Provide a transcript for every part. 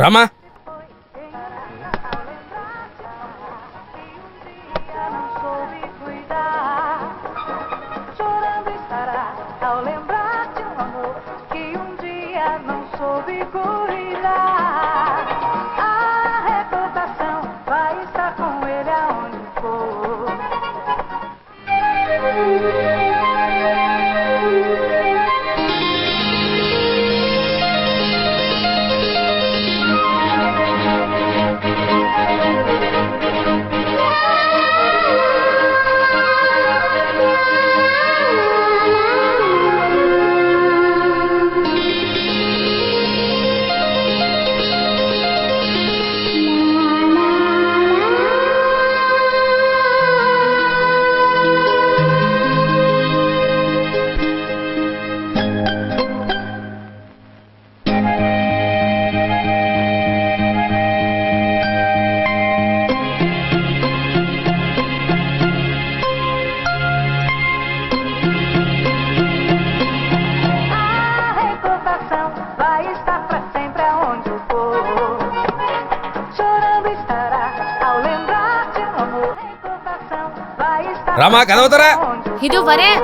ராமா, ராமா கதவு தர. இதோ வரேன்.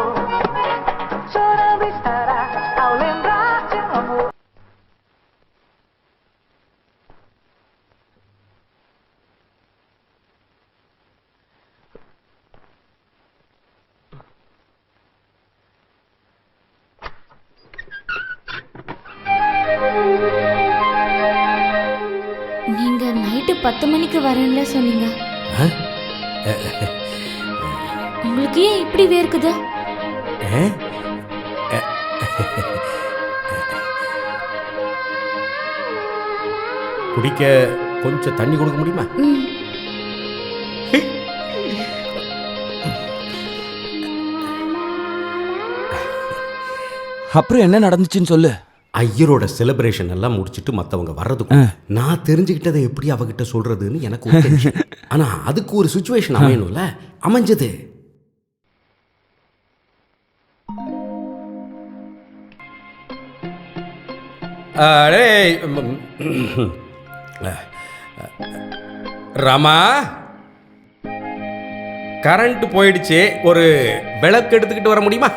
நீங்க நைட்டு 10 மணிக்கு வரேன்ல சொன்னீங்க. உங்களுக்கு ஏன் இப்படி வேர்க்குது? குடிக்க கொஞ்சம் தண்ணி கொடுக்க முடியுமா? அப்புறம் என்ன நடந்துச்சுன்னு சொல்லு. ஐயரோட செலிப்ரேஷன் எல்லாம் முடிச்சுட்டு மற்றவங்க வர்றதுக்கு நான் தெரிஞ்சுக்கிட்டதை எப்படி அவகிட்ட சொல்றதுன்னு எனக்கு ஒரு tension. ஆனா அதுக்கு ஒரு சுச்சுவேஷன் அமையணும்ல, அமைஞ்சது. ராமா, கரண்ட் போயிடுச்சு, ஒரு விளக்கு எடுத்துக்கிட்டு வர முடியுமா?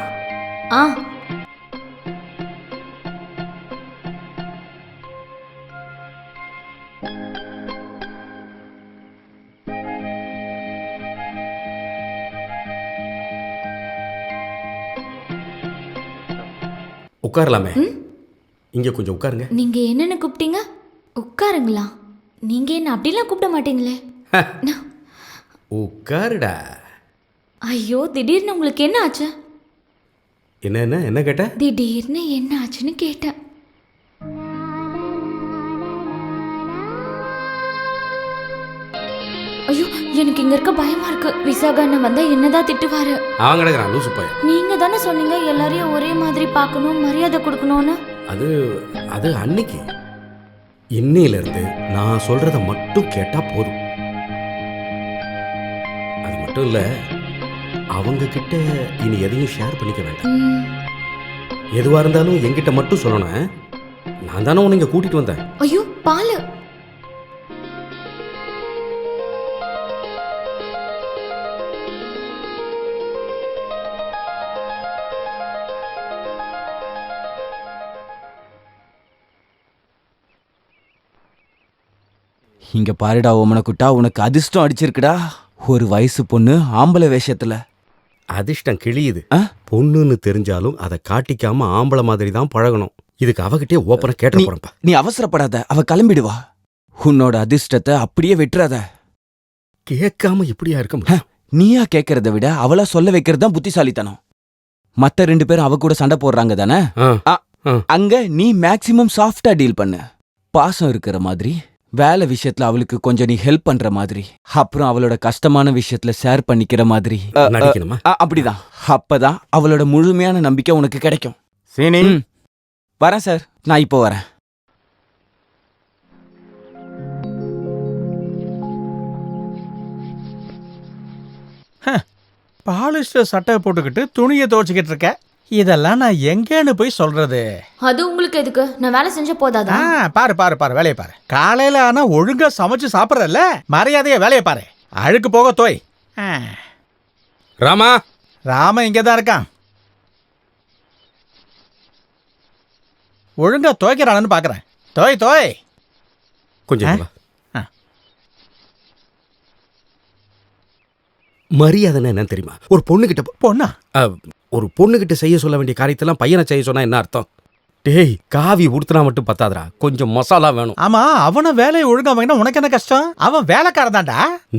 உட்காரலாமே. இங்க கொஞ்சம் உட்காருங்க. நீங்க என்னன்னு கூப்பிட்டீங்க? உட்காருங்களா? நீங்க என்ன அப்படிலாம் கூப்பிட மாட்டீங்களே. உட்காருடா. ஐயோ, திடீர்னு உங்களுக்கு என்ன ஆச்சு? என்ன கேட்ட? திடீர்னு என்ன ஆச்சுன்னு கேட்டேன். ஐயோ, எனக்கு இங்க இருக்க பயமா இருக்கு. விசாகண்ண வந்தா என்னதான் திட்டுவாரு. அவன் கிடக்குறான் லூசு பையன். நீங்க தானே சொன்னீங்க எல்லாரையும் ஒரே மாதிரி பார்க்கணும், மரியாதை கொடுக்கணும்னு. அது அன்னைக்கு. இன்னையில இருந்து நான் சொல்றத மட்டும் கேட்டா போதும். அது மட்டும் இல்ல, அவங்க கிட்ட இனி எதையும் ஷேர் பண்ணிக்க வேண்டாம். எதுவா இருந்தாலும் என்கிட்ட மட்டும் சொல்லணும். நான் தானே உன்னை இங்க கூட்டிட்டு வந்தேன். ஐயோ, பாலு. இங்க பாருடா ஓமனக்குட்டா, உனக்கு அதிர்ஷ்டம் அடிச்சிருக்குடா. ஒரு வயசு பொண்ணு ஆம்பளை வேஷத்துல. அதிர்ஷ்டம் கிழியுது. பொண்ணுன்னு தெரிஞ்சாலும் அதை காட்டிக்காம ஆம்பளை மாதிரி தான் பழகணும். இதுக்கு அவகிட்டே ஓப்பனா கேட்ட போறப்பா. நீ அவசரப்படாத, அவ கிளம்பிடுவா. உன்னோட அதிர்ஷ்டத்தை அப்படியே விட்டுறாத. கேட்காம இப்படியா இருக்க? நீயா கேட்கறத விட அவளா சொல்ல வைக்கிறது தான் புத்திசாலித்தனம். மத்த 2 பேரும் அவ கூட சண்டை போடுறாங்க தானே, அங்க நீ மேக்சிமம் சாஃப்டா டீல் பண்ணு. பாசம் இருக்கிற மாதிரி, வேலை விஷயத்துல அவளுக்கு கொஞ்சம் நீ ஹெல்ப் பண்ற மாதிரி, அப்புறம் அவளோட கஷ்டமான விஷயத்துல ஷேர் பண்ணிக்கிற மாதிரி நடிக்கணுமா? அப்படிதான். அப்பதான் அவளோட முழுமையான நம்பிக்கை உனக்கு கிடைக்கும். சீனி, வரேன் சார், நான் இப்போ வரேன். பாலிஸ்டர் சட்டை போட்டுக்கிட்டு துணியை துவைச்சிக்கிட்டு இருக்க. இதெல்லாம் நான் எங்கேன்னு போய் சொல்றது? அது உங்களுக்கு எதுக்கு? நான் வேலை செஞ்ச போதாதா? பாரு பாரு பாரு, வேலையை பாரு. காலையில ஆனா ஒழுங்கா சமைச்சு சாப்பிட்றல்ல, மரியாதையா வேலையை பாரு. அழுக்கு போக தோய். ராமா, ராம இங்கதான் இருக்கான். ஒழுங்கா துவைக்கிறானு பாக்குறேன். தோய் தோய். கொஞ்சம் வா. மரியாதைன்னா என்னன்னு தெரியுமா? ஒரு பொண்ணுகிட்ட பொண்ணா? ஒரு பொண்ணுகிட்ட செய்ய சொல்ல வேண்டிய காரியத்தெல்லாம் பையனை செய்ய சொன்னா என்ன அர்த்தம்? டேய், காவி உடுத்தினா மட்டும் பத்தாதடா, கொஞ்சம் மசாலா வேணும். ஆமா, அவனை வேலையை ஒழுங்கா வாங்கினா உனக்கு என்ன கஷ்டம்? அவன் வேலைக்காரன் தான்டா.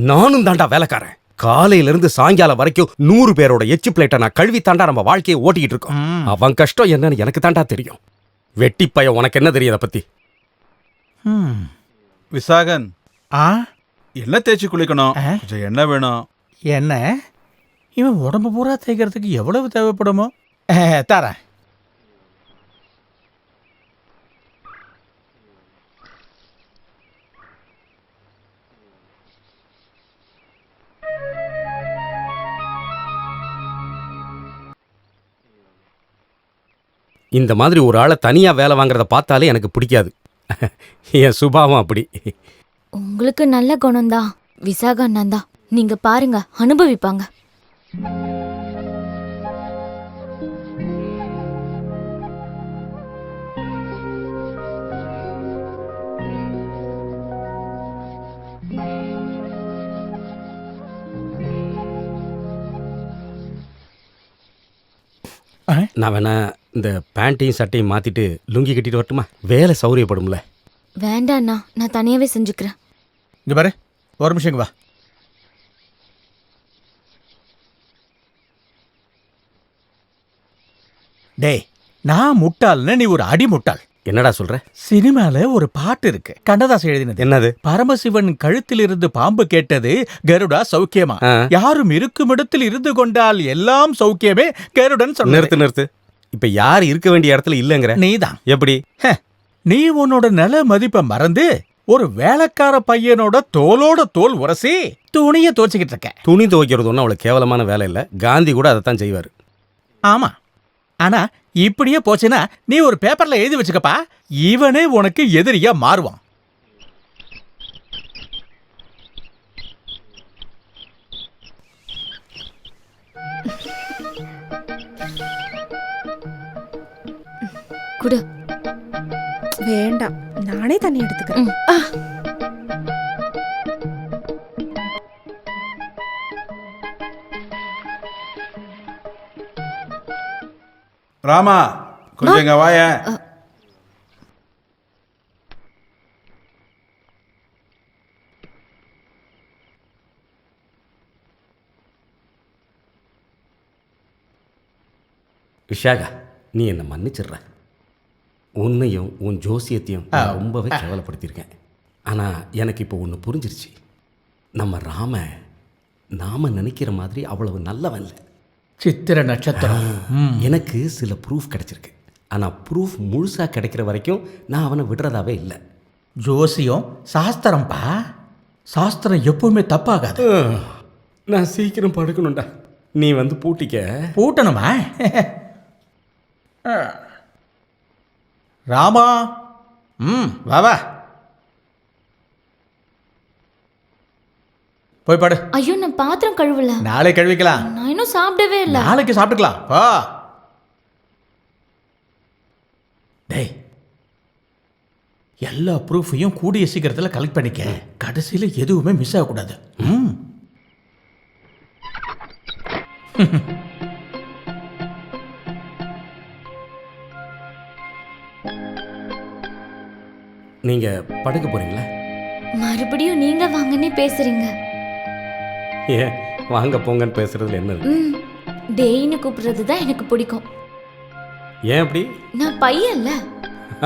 நானும் தாண்டா வேலைக்காரன். காலையில இருந்து சாயங்காலம் வரைக்கும் 100 பேரோட எச்சு பிளேட்டை நான் கழுவி தாண்டா நம்ம வாழ்க்கையை ஓட்டிக்கிட்டு இருக்கோம். அவன் கஷ்டம் என்னன்னு எனக்கு தாண்டா தெரியும். வெட்டி பையன், உனக்கு என்ன தெரியும் அதை பத்தி? விசாகன், என்ன தேய்ச்சி குளிக்கணும்? கொஞ்சம் என்ன வேணும்? என்ன இவன் உடம்பு பூரா தேய்க்கிறதுக்கு எவ்வளவு தேவைப்படுமோ? தரேன். இந்த மாதிரி ஒரு ஆளை தனியா வேலை வாங்குறத பார்த்தாலே எனக்கு பிடிக்காது. என் சுபாவம் அப்படி. உங்களுக்கு நல்ல குணம்தான் விசாக அண்ணன் தான். நீங்க பாருங்க, அனுபவிப்பாங்க. நான் வேணா இந்த பேண்ட்டையும் சட்டையும் மாத்திட்டு லுங்கி கட்டிட்டு வரட்டுமா? வேலை சௌரியப்படும்ல. வேண்டாண்ணா, நான் தனியாவே செஞ்சுக்கிறேன். இங்க பாரு, ஒரு நிமிஷம் இங்க வா. டேய், நான் முட்டாள்னு நீ ஒரு அடி முட்டாள். என்னடா சொல்ற? சினிமால ஒரு பாட்டு இருக்கு, கண்ணதாசன் எழுதினது. என்னது? பரமசிவன் கழுத்திலிருந்து பாம்பு கேட்டது, கருடா சௌக்கியமா, யாரும் இருக்கும் இடத்தில் இருந்து கொண்டால் எல்லாம் சௌக்கியமே, கருடன் சொன்ன. நிறுத்து. இப்ப யார் இருக்க வேண்டிய இடத்துல இல்லங்கிற? நீதான். எப்படி? நீ உன்னோட நில மதிப்பை மறந்து ஒரு வேலைக்கார பையனோட தோலோட தோல் உரசி துணியை துவச்சிக்கிட்டு இருக்க. துணி துவைக்கிறது ஒன்றும் அவ்வளவு கேவலமான வேலை இல்ல. காந்தி கூட அதைத்தான் செய்வாரு. ஆமா, ஆனா இப்படியே போச்சுன்னா நீ ஒரு பேப்பர்ல எழுதி வச்சுக்கப்பா, இவனே உனக்கு எதிரியா மாறுவான். குடு. வேண்டாம், நானே தண்ணி எடுத்துக்கிறேன். ராமா, கொஞ்சம் இங்க வாய. விஷாகா, நீ என்ன மன்னிச்சிடுற. உன்னையும் உன் ஜோசியத்தையும் நான் ரொம்பவே கேவலப்படுத்தியிருக்கேன். ஆனா எனக்கு இப்போ ஒன்று புரிஞ்சிருச்சு. நம்ம நாம நினைக்கிற மாதிரி அவ்வளவு நல்லவன் இல்லை. சித்திர நட்சத்திரம். எனக்கு சில ப்ரூஃப் கிடைச்சிருக்கு. ஆனால் ப்ரூஃப் முழுசாக கிடைக்கிற வரைக்கும் நான் அவனை விடுறதாவே இல்லை. ஜோசியம் சாஸ்திரம்பா, சாஸ்திரம் எப்பவுமே தப்பாகாது. நான் சீக்கிரம் படுக்கணும்டா. நீ வந்து பூட்டிக்க. பூட்டணுமா? ராமா, வா வா, போய் படு. ஐயோ, நான் பாத்திரம் கழுவல. நாளை கழுவிக்கலாம். நான் இன்னும் சாப்பிடவே இல்லை. நாளைக்கு சாப்பிட்டுக்கலாம். வா. டேய், எல்லா ப்ரூஃபையும் கூடிய சீக்கிரத்தில் கலெக்ட் பண்ணிக்க. கடைசியில் எதுவுமே மிஸ் ஆகக்கூடாது. நீங்க படுக்க போறீங்களா? மறுபடியும் நீங்க வாங்கன்னே பேசுறீங்க. ஏன் வாங்க போங்கன்னு பேசுறதுல என்ன இருக்கு? டேய்னு கூப்பிடுறது தான் எனக்கு பிடிக்கும். ஏன் அப்படி? நான் பையன்ல.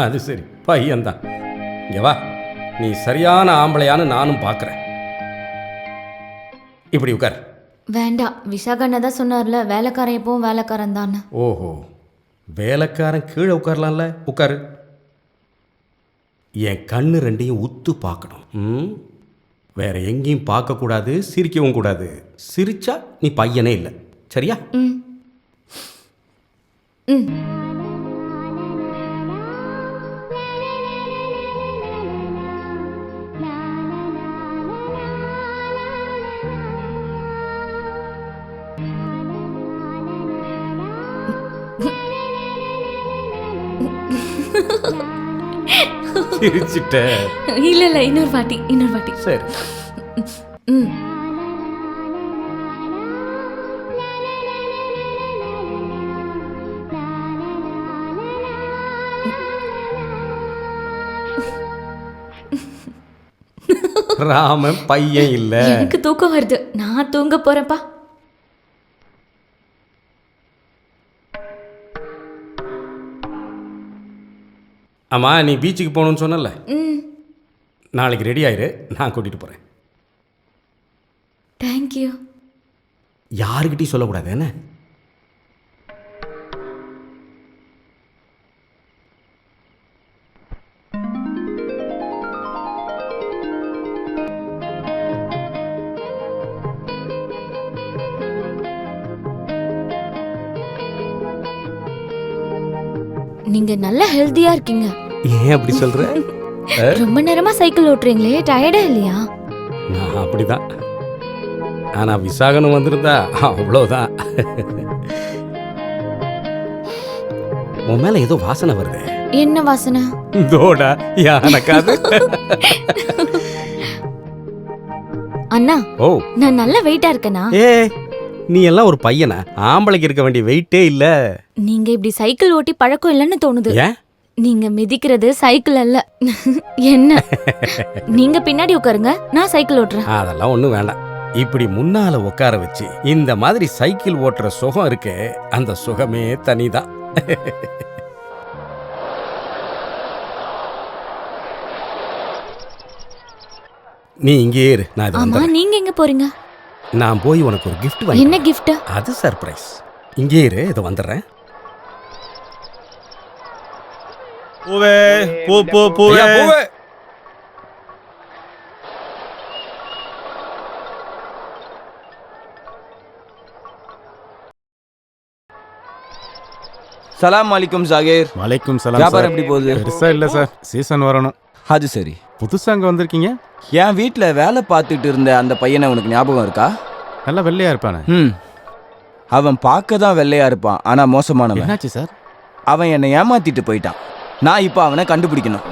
அது சரி, பையன்தான். இங்க வா, நீ சரியான ஆம்பளையான்னு நானும் பார்க்குறேன். இப்படி உட்கார். வேண்டாம், விசாகண்ணா தான் சொன்னார்ல, வேலைக்காரன் எப்பவும் வேலைக்காரன் தானே. ஓஹோ, வேலைக்காரன் கீழே உட்காரலாம்ல. உட்காரு. என் கண்ணு ரெண்டையும் உத்து பார்க்கணும். வேற எங்கேயும் பார்க்கக்கூடாது, சிரிக்கவும் கூடாது. சிரிச்சா நீ பையனே இல்லை, சரியா? ம். சிரிச்சிட்ட. இல்ல இல்ல, இன்னொரு வாட்டி. சரி. ம். ராமன் பையன் இல்ல. எனக்கு தூக்கம் வருது, நான் தூங்க போறேன்ப்பா. ஆமா, நீ பீச்சுக்கு போகணும்னு சொன்னல, ம். நாளைக்கு ரெடி ஆயிரு, நான் கூட்டிட்டு போறேன். தேங்க்யூ. யாருக்கிட்டையும் சொல்லக்கூடாது என்ன? நீங்க நல்ல ஹெல்தியா இருக்கீங்க. ஏன் அப்படி சொல்ற? ரொம்ப நேரமா சைக்கிள் ஓட்டுறீங்களே, டயர்டா இல்லையா? நான் அப்படிதான். ஆனா விசாகனும் வந்திருந்தா அவ்வளோதான். உன் மேல ஏதோ வாசனை வருது. என்ன வாசனை? தோடா யானக்காது. அண்ணா, ஓ, நான் நல்ல வெயிட்டா இருக்கேனா? ஏ நீ எல்லாம் ஒரு பையனா? ஆம்பளைக்கு இருக்க வேண்டிய வெயிட்டே இல்ல. நீங்க இப்படி சைக்கிள் ஓட்டி பழக்கம் இல்லைன்னு தோணுது. ஏன்? நீங்க மிதிக்கிறது சைக்கிள் அல்ல. என்ன? நீங்க பின்னாடி உட்காருங்க, நான் சைக்கிள் ஓட்டுறேன். அதெல்லாம் ஒண்ணும் வேண்டாம். இப்படி முன்னால உட்கார வச்சு இந்த மாதிரி சைக்கிள் ஓட்டுற சுகம் இருக்கே, அந்த சுகமே தனிதான். நீ இங்கே இரு, நான் இது ஆமா, வந்துடுறேன். நீங்க எங்க போறீங்க? நான் போய் உனக்கு ஒரு gift வாங்கி. என்ன கிஃப்ட்? அது சர்ப்ரைஸ். இங்கே இரு, இதை வந்துடுறேன். பூவே பூவே. ஐயா, பூவே. சலாம் அலைக்கும் ஜாகீர். வலைக்கும் சலாம். வியாபாரம் எப்படி போகுது? பெருசா இல்ல சார், சீசன் வரணும். அது சரி. புதுசா அங்க வந்திருக்கீங்க? என் வீட்ல வேலை பார்த்துட்டு இருந்த அந்த பையனை உனக்கு ஞாபகம் இருக்கா? நல்லா வெள்ளையா இருப்பானே. அவன் பார்க்க தான் வெள்ளையா இருப்பான், ஆனா மோசமானவன். என்னாச்சு சார்? அவன் என்னை ஏமாத்திட்டு போயிட்டான். நான் இப்போ அவனை கண்டுபிடிக்கணும்.